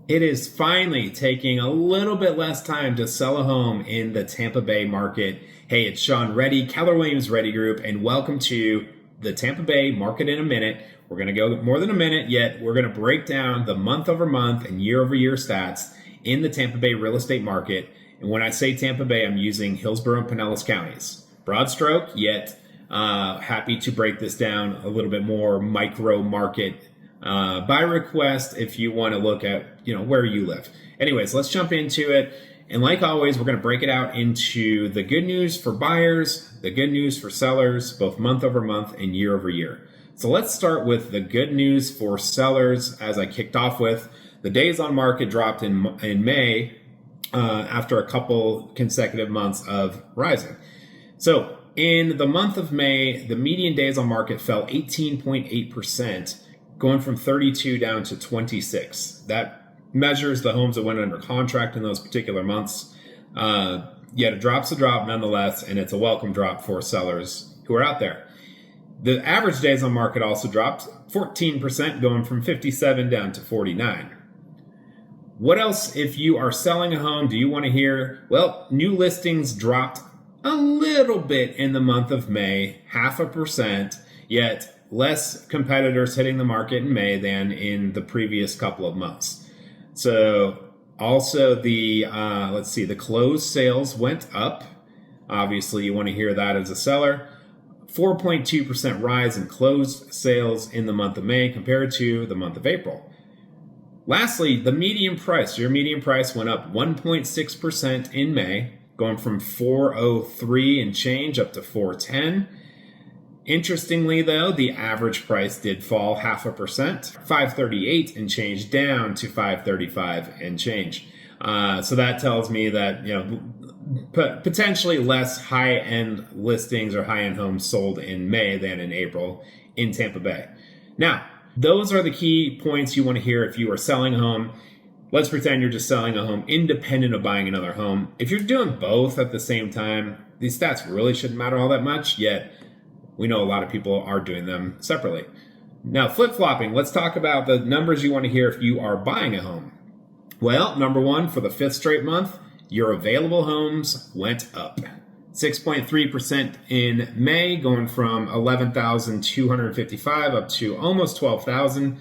It is finally taking a little bit less time to sell a home in the Tampa Bay market. Hey, it's Sean Reddy, Keller Williams Reddy Group, and welcome to the Tampa Bay Market in a Minute. We're going to go more than a minute, yet we're going to break down the month over month and year over year stats in the Tampa Bay real estate market. And when I say Tampa Bay, I'm using Hillsborough and Pinellas counties. Broad stroke, yet happy to break this down a little bit more micro market by request if you want to look at where you live. Anyways, let's jump into it. And like always, we're going to break it out into the good news for buyers, the good news for sellers, both month over month and year over year. So let's start with the good news for sellers. As I kicked off with, the days on market dropped in May after a couple consecutive months of rising. So in the month of May, the median days on market fell 18.8%. Going from 32 down to 26. That measures the homes that went under contract in those particular months. Yet a drop's a drop nonetheless, and it's a welcome drop for sellers who are out there. The average days on market also dropped 14%, going from 57 down to 49. What else, if you are selling a home, do you want to hear? Well, new listings dropped a little bit in the month of May, 0.5%, yet less competitors hitting the market in May than in the previous couple of months. So also the closed sales went up. Obviously, you want to hear that as a seller. 4.2% rise in closed sales in the month of May compared to the month of April. Lastly, the median price. Your median price went up 1.6% in May, going from 403 and change up to 410. Interestingly, though, the average price did fall 0.5%, 538 and change down to 535 and change. So that tells me that potentially less high-end listings or high-end homes sold in May than in April in Tampa Bay. Now, those are the key points you want to hear if you are selling a home. Let's pretend you're just selling a home independent of buying another home. If you're doing both at the same time, these stats really shouldn't matter all that much, yet we know a lot of people are doing them separately. Now, flip-flopping, let's talk about the numbers you want to hear if you are buying a home. Well, number one, for the fifth straight month, your available homes went up. 6.3% in May, going from 11,255 up to almost 12,000.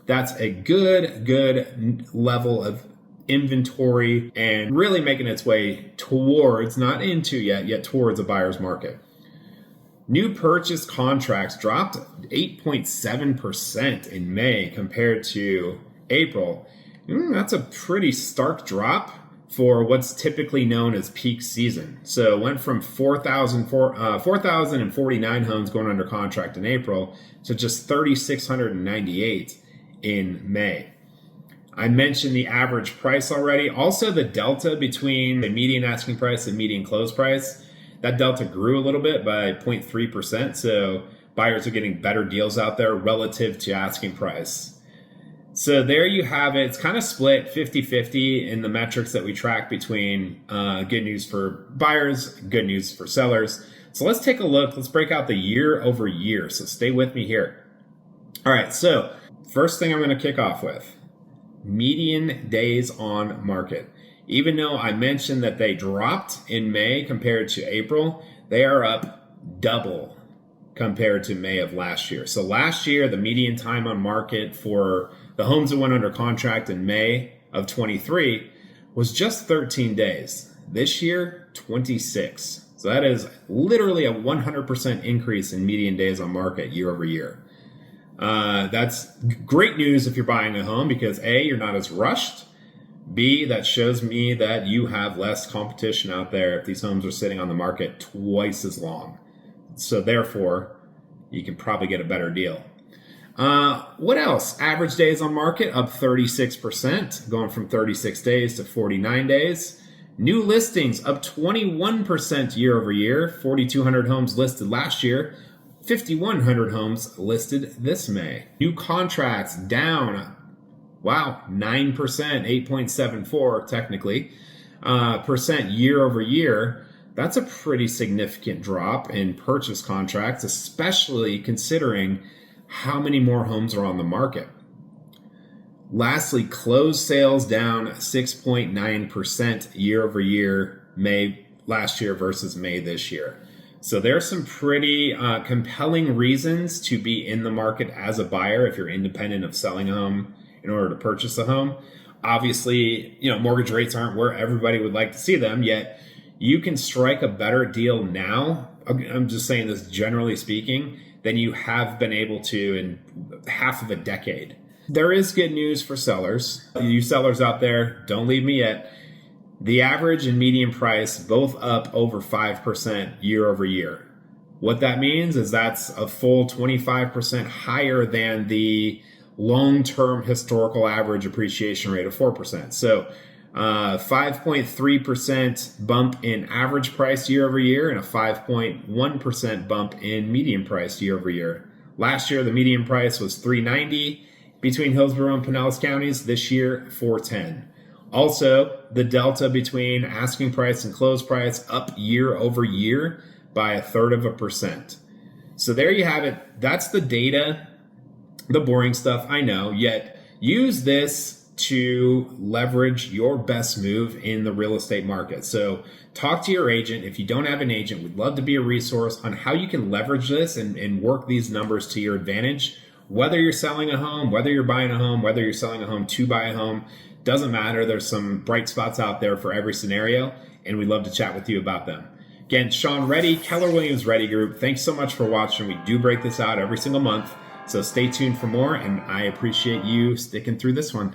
That's a good level of inventory and really making its way towards, not into yet towards a buyer's market. New purchase contracts dropped 8.7% in May compared to April. That's a pretty stark drop for what's typically known as peak season. So it went from 4,049 homes going under contract in April to just 3,698 in May. I mentioned the average price already. Also, the delta between the median asking price and median close price. That delta grew a little bit by 0.3%, so buyers are getting better deals out there relative to asking price. So there you have it. It's kind of split 50-50 in the metrics that we track between good news for buyers, good news for sellers. So let's take a look. Let's break out the year over year. So stay with me here. All right, so first thing I'm going to kick off with, median days on market. Even though I mentioned that they dropped in May compared to April, they are up double compared to May of last year. So last year, the median time on market for the homes that went under contract in May of 23 was just 13 days. This year, 26. So that is literally a 100% increase in median days on market year over year. That's great news if you're buying a home because A, you're not as rushed. B, that shows me that you have less competition out there if these homes are sitting on the market twice as long. So therefore, you can probably get a better deal. What else? Average days on market up 36%, going from 36 days to 49 days. New listings up 21% year over year, 4,200 homes listed last year, 5,100 homes listed this May. New contracts down 9%, 8.74 technically, percent year over year. That's a pretty significant drop in purchase contracts, especially considering how many more homes are on the market. Lastly, closed sales down 6.9% year over year, May last year versus May this year. So there's some pretty compelling reasons to be in the market as a buyer if you're independent of selling a home in order to purchase a home. Obviously, mortgage rates aren't where everybody would like to see them, yet you can strike a better deal now. I'm just saying this generally speaking, than you have been able to in half of a decade. There is good news for sellers. You sellers out there, don't leave me yet. The average and median price both up over 5% year over year. What that means is that's a full 25% higher than the long-term historical average appreciation rate of 4%. So 5.3% bump in average price year over year and a 5.1% bump in median price year over year. Last year, the median price was $390 between Hillsborough and Pinellas counties. This year, $410. Also, the delta between asking price and close price up year over year by 1/3%. So there you have it. That's the data, the boring stuff, I know, yet use this to leverage your best move in the real estate market. So talk to your agent. If you don't have an agent, we'd love to be a resource on how you can leverage this and work these numbers to your advantage. Whether you're selling a home, whether you're buying a home, whether you're selling a home to buy a home, doesn't matter. There's some bright spots out there for every scenario, and we'd love to chat with you about them. Again, Sean Reddy, Keller Williams Reddy Group. Thanks so much for watching. We do break this out every single month, so stay tuned for more, and I appreciate you sticking through this one.